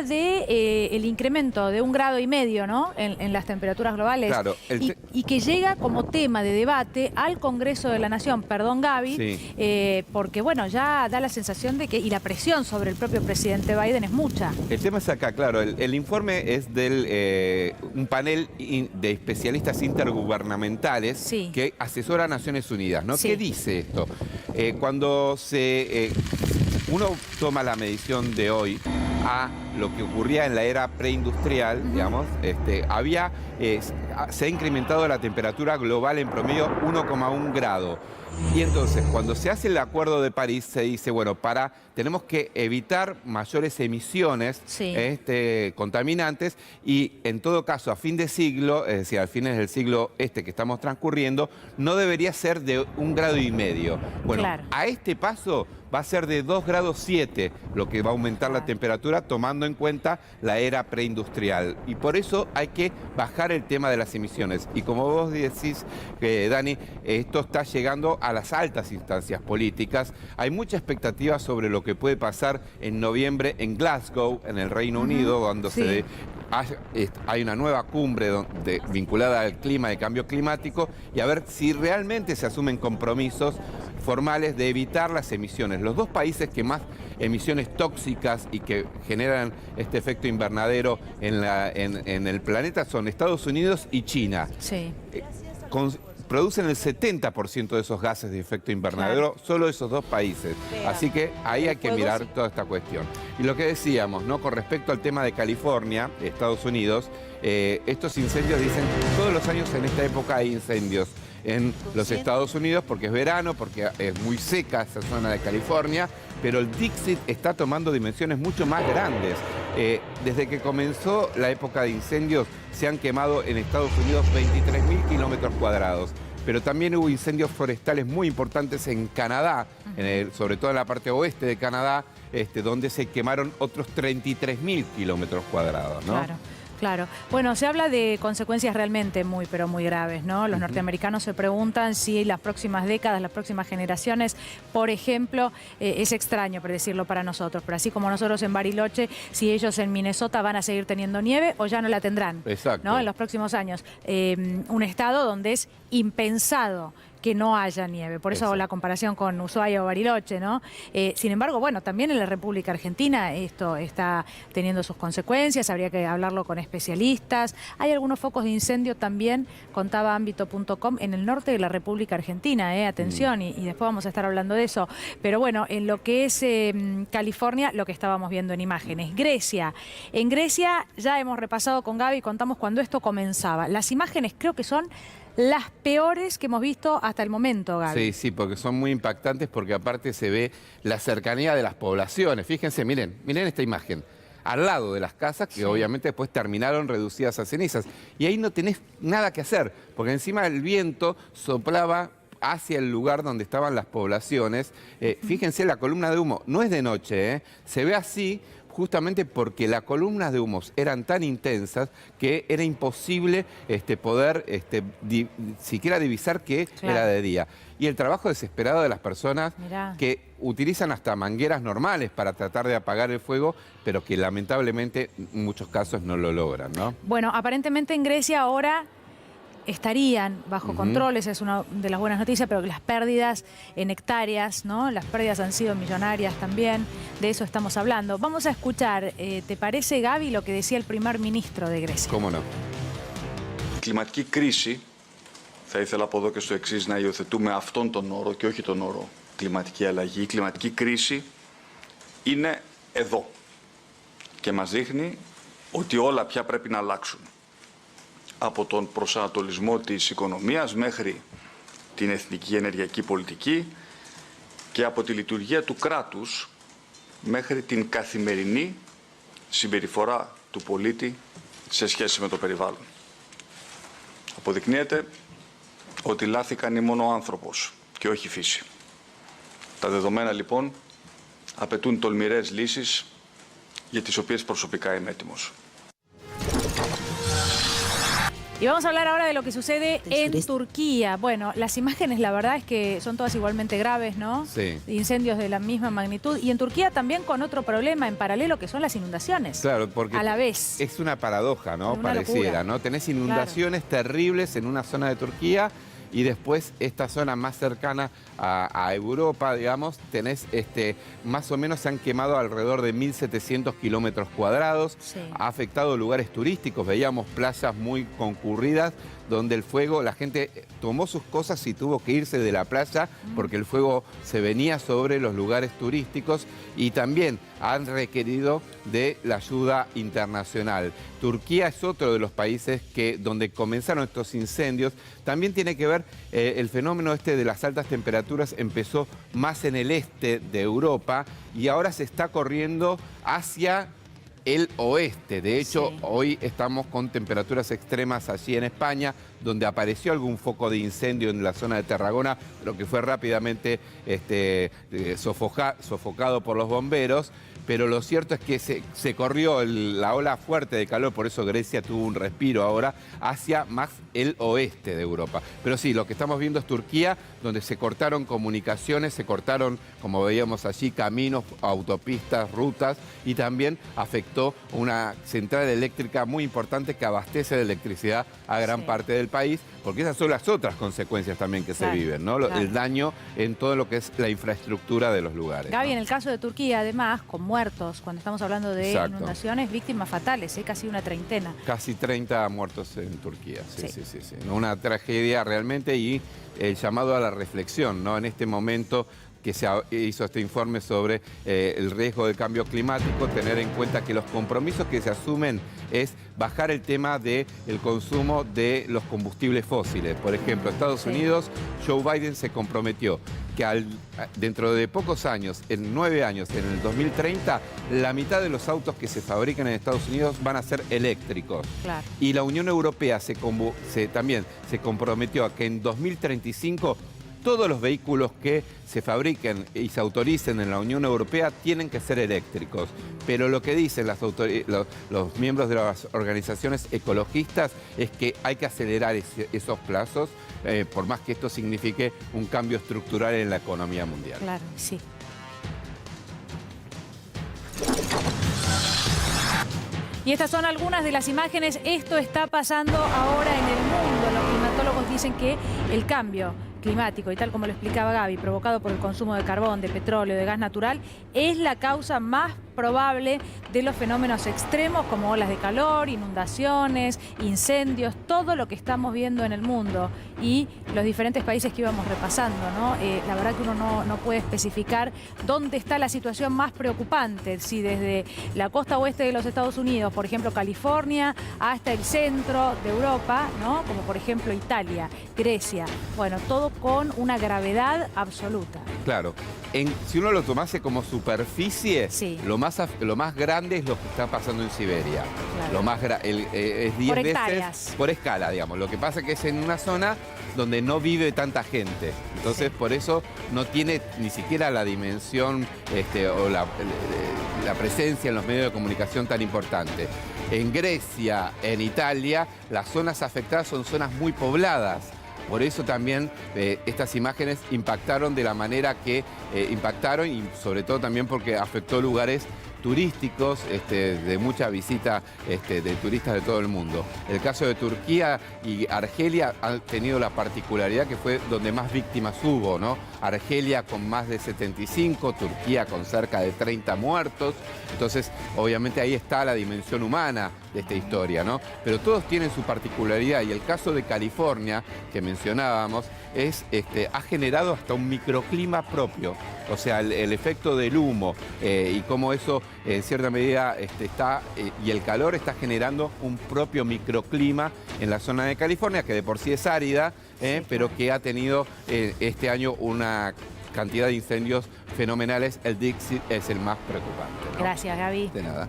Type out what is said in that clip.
habla de el incremento de 1,5 grados, ¿no? En las temperaturas globales. Claro, y que llega como tema de debate al Congreso de la Nación. Perdón, Gaby, sí. porque bueno, ya da la sensación de que, y la presión sobre el propio presidente Biden es mucha. El tema es acá, claro, el informe es del un panel de especialistas intergubernamentales Sí. que asesora a Naciones Unidas, ¿no? Sí. ¿Qué dice esto? Cuando uno toma la medición de hoy a lo que ocurría en la era preindustrial, digamos, se ha incrementado la temperatura global en promedio 1,1 grado. Y entonces, cuando se hace el Acuerdo de París, se dice, bueno, tenemos que evitar mayores emisiones contaminantes y, en todo caso, a fin de siglo, es decir, a fines del siglo que estamos transcurriendo, no debería ser de 1,5 grados. Bueno, claro, a este paso va a ser de 2,7 grados, lo que va a aumentar la temperatura tomando en cuenta la era preindustrial. Y por eso hay que bajar el tema de las emisiones. Y como vos decís, Dani, esto está llegando a las altas instancias políticas. Hay mucha expectativa sobre lo que puede pasar en noviembre en Glasgow, en el Reino Unido, cuando hay una nueva cumbre vinculada al clima, al cambio climático, y a ver si realmente se asumen compromisos formales de evitar las emisiones. Los dos países que más emisiones tóxicas y que generan este efecto invernadero en el planeta son Estados Unidos y China. Sí. Producen el 70% de esos gases de efecto invernadero, solo esos dos países. Así que ahí hay que mirar toda esta cuestión. Y lo que decíamos, ¿no? Con respecto al tema de California, Estados Unidos, estos incendios, dicen, todos los años en esta época hay incendios en los Estados Unidos porque es verano, porque es muy seca esa zona de California, pero el Dixit está tomando dimensiones mucho más grandes. Desde que comenzó la época de incendios, se han quemado en Estados Unidos 23.000 kilómetros cuadrados. Pero también hubo incendios forestales muy importantes en Canadá, sobre todo en la parte oeste de Canadá, donde se quemaron otros 33.000 kilómetros cuadrados, ¿no? Claro. Claro. Bueno, se habla de consecuencias realmente muy, pero muy graves, ¿no? Los norteamericanos se preguntan si las próximas décadas, las próximas generaciones, por ejemplo, es extraño predecirlo para nosotros, pero así como nosotros en Bariloche, si ellos en Minnesota van a seguir teniendo nieve o ya no la tendrán, ¿no? En los próximos años. Un estado donde es impensado que no haya nieve. Por eso hago la comparación con Ushuaia o Bariloche, ¿no? Sin embargo, bueno, también en la República Argentina esto está teniendo sus consecuencias, habría que hablarlo con especialistas. Hay algunos focos de incendio también, contaba Ámbito.com, en el norte de la República Argentina, atención, y después vamos a estar hablando de eso. Pero bueno, en lo que es California, lo que estábamos viendo en imágenes. Grecia. En Grecia ya hemos repasado con Gaby, contamos cuando esto comenzaba. Las imágenes creo que son las peores que hemos visto hasta el momento, Gaby. Sí, porque son muy impactantes porque aparte se ve la cercanía de las poblaciones. Fíjense, miren esta imagen. Al lado de las casas que obviamente después terminaron reducidas a cenizas. Y ahí no tenés nada que hacer, porque encima el viento soplaba hacia el lugar donde estaban las poblaciones. Fíjense, la columna de humo no es de noche, se ve así justamente porque las columnas de humos eran tan intensas que era imposible poder siquiera divisar que era de día. Y el trabajo desesperado de las personas que utilizan hasta mangueras normales para tratar de apagar el fuego, pero que lamentablemente en muchos casos no lo logran, ¿no? Bueno, aparentemente en Grecia ahora estarían bajo control, esa es una de las buenas noticias, pero que las pérdidas en hectáreas, ¿no? Las pérdidas han sido millonarias también, de eso estamos hablando. Vamos a escuchar, ¿te parece, Gaby, lo que decía el primer ministro de Grecia? ¿Cómo no? Κλιματική κρίση, θα ήθελα από εδώ και στο εξής να υιοθετούμε αυτόν τον όρο και όχι τον όρο κλιματική αλλαγή. Η κλιματική κρίση είναι εδώ και μας δείχνει ότι όλα πια πρέπει να αλλάξουν. Από τον προσανατολισμό της οικονομίας μέχρι την εθνική ενεργειακή πολιτική και από τη λειτουργία του κράτους μέχρι την καθημερινή συμπεριφορά του πολίτη σε σχέση με το περιβάλλον. Αποδεικνύεται ότι λάθη κάνει μόνο ο άνθρωπος και όχι η φύση. Τα δεδομένα λοιπόν απαιτούν τολμηρές λύσεις για τις οποίες προσωπικά είμαι έτοιμος. Y vamos a hablar ahora de lo que sucede en Turquía. Bueno, las imágenes la verdad es que son todas igualmente graves, ¿no? Sí. Incendios de la misma magnitud. Y en Turquía también con otro problema en paralelo, que son las inundaciones. Claro, porque a la vez. Es una paradoja, ¿no? Una Pareciera, locura. ¿no? Tenés inundaciones terribles en una zona de Turquía y después esta zona más cercana a Europa, digamos, tenés, más o menos se han quemado alrededor de 1.700 kilómetros cuadrados. Sí. Ha afectado lugares turísticos, veíamos playas muy concurridas donde el fuego, la gente tomó sus cosas y tuvo que irse de la playa porque el fuego se venía sobre los lugares turísticos y también han requerido de la ayuda internacional. Turquía es otro de los países donde comenzaron estos incendios. También tiene que ver el fenómeno de las altas temperaturas empezó más en el este de Europa y ahora se está corriendo hacia el oeste. De hecho, hoy estamos con temperaturas extremas allí en España, donde apareció algún foco de incendio en la zona de Tarragona, pero que fue rápidamente sofocado por los bomberos. Pero lo cierto es que se corrió la ola fuerte de calor, por eso Grecia tuvo un respiro ahora hacia más el oeste de Europa. Pero sí, lo que estamos viendo es Turquía, donde se cortaron comunicaciones, se cortaron, como veíamos allí, caminos, autopistas, rutas, y también afectó una central eléctrica muy importante que abastece de electricidad a gran parte del país, porque esas son las otras consecuencias también que se viven, ¿no? El daño en todo lo que es la infraestructura de los lugares. Gaby, ¿no? en el caso de Turquía, además, con muertos, cuando estamos hablando de inundaciones, víctimas fatales, casi una treintena. Casi 30 muertos en Turquía, sí. Una tragedia realmente y el llamado a la reflexión, ¿no? En este momento que se hizo este informe sobre el riesgo del cambio climático, tener en cuenta que los compromisos que se asumen es bajar el tema del consumo de los combustibles fósiles. Por ejemplo, Estados Unidos, Joe Biden se comprometió que dentro de pocos años, en 9 años, en el 2030, la mitad de los autos que se fabrican en Estados Unidos van a ser eléctricos. Claro. Y la Unión Europea también se comprometió a que en 2035 todos los vehículos que se fabriquen y se autoricen en la Unión Europea tienen que ser eléctricos. Pero lo que dicen los miembros de las organizaciones ecologistas es que hay que acelerar esos plazos, por más que esto signifique un cambio estructural en la economía mundial. Claro, sí. Y estas son algunas de las imágenes. Esto está pasando ahora en el mundo. Los climatólogos dicen que el cambio climático, y tal como lo explicaba Gaby, provocado por el consumo de carbón, de petróleo, de gas natural, es la causa más probable de los fenómenos extremos como olas de calor, inundaciones, incendios, todo lo que estamos viendo en el mundo y los diferentes países que íbamos repasando, ¿no? La verdad que uno no puede especificar dónde está la situación más preocupante, si desde la costa oeste de los Estados Unidos, por ejemplo California, hasta el centro de Europa, ¿no? Como por ejemplo Italia, Grecia, bueno, todo con una gravedad absoluta. Claro, si uno lo tomase como superficie, lo más grande es lo que está pasando en Siberia. Claro. Lo más es 10 veces por escala, digamos. Lo que pasa es que es en una zona donde no vive tanta gente. Entonces, por eso no tiene ni siquiera la dimensión o la presencia en los medios de comunicación tan importante. En Grecia, en Italia, las zonas afectadas son zonas muy pobladas. Por eso también estas imágenes impactaron de la manera que impactaron y sobre todo también porque afectó lugares turísticos, de mucha visita de turistas de todo el mundo. El caso de Turquía y Argelia han tenido la particularidad que fue donde más víctimas hubo, ¿no? Argelia con más de 75, Turquía con cerca de 30 muertos. Entonces, obviamente ahí está la dimensión humana de esta historia, ¿no? Pero todos tienen su particularidad y el caso de California, que mencionábamos, ha generado hasta un microclima propio. O sea, el efecto del humo y cómo eso en cierta medida y el calor está generando un propio microclima en la zona de California, que de por sí es árida, pero que ha tenido este año una cantidad de incendios fenomenales. El Dixie es el más preocupante, ¿no? Gracias, Gaby. De nada.